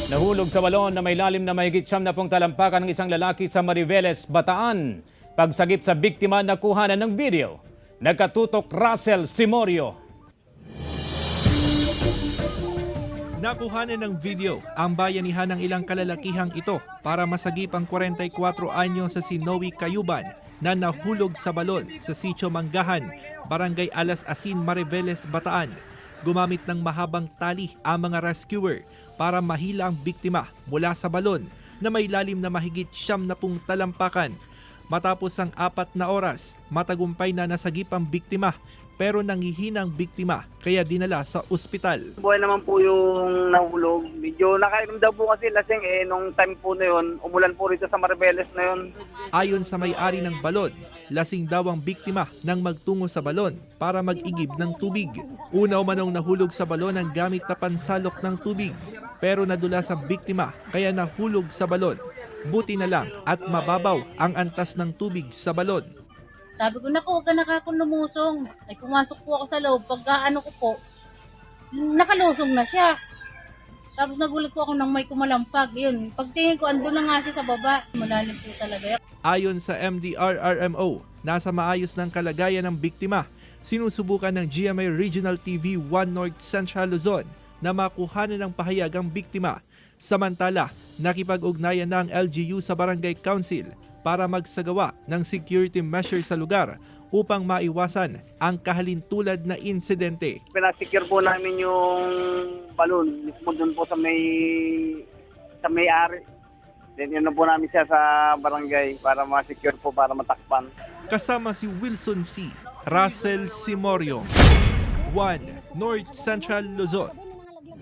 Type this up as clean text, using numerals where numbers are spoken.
Nahulog sa balon na may lalim na mahigit 70 talampakan ng isang lalaki sa Mariveles, Bataan. Pagsagip sa biktima nakuha na ng video. Nagkatutok Russell Simorio. Nakuhanan ng video ang bayanihan ng ilang kalalakihang ito para masagip ang 44 anyo sa si Noe Cayuban na nahulog sa balon sa Sitio Manggahan, Barangay Alas Asin, Mariveles, Bataan. Gumamit ng mahabang tali ang mga rescuer para mahila ang biktima mula sa balon na may lalim na mahigit 70 talampakan. Matapos ang 4 na oras, matagumpay na nasagip ang biktima pero nangihina ang biktima kaya dinala sa ospital. Buhay naman po yung nahulog. Medyo nakainom daw po kasi lasing nung time po na yun. Umulan po rito sa Mariveles na yun. Ayon sa may-ari ng balon, lasing daw ang biktima nang magtungo sa balon para mag-igib ng tubig. Una umanong nahulog sa balon ang gamit na pansalok ng tubig pero nadulas ang biktima kaya nahulog sa balon. Buti na lang at mababaw ang antas ng tubig sa balon. Sabi ko, naku, huwag ka nakakulumusong. Ay, pumasok po ako sa loob. Pagka ano ko po, nakalusong na siya. Tapos nagulat po ako nang may kumalampag. Yun, pagtingin ko, andun na nga siya sa baba. Malalim po talaga. Ayon sa MDRRMO, nasa maayos ng kalagayan ng biktima. Sinusubukan ng GMA Regional TV 1 North Central Luzon na makuhanan ng pahayag ang biktima. Samantala, nakipag-ugnayan na ang LGU sa Barangay Council para magsagawa ng security measure sa lugar upang maiwasan ang kahalintulad na insidente. Pinasecure po namin yung balon mismo dun po sa may-ari. Then yun na po namin siya sa barangay para ma-secure po, para matakpan. Kasama si Wilson C. Russell Simorio, 1 North Central Luzon.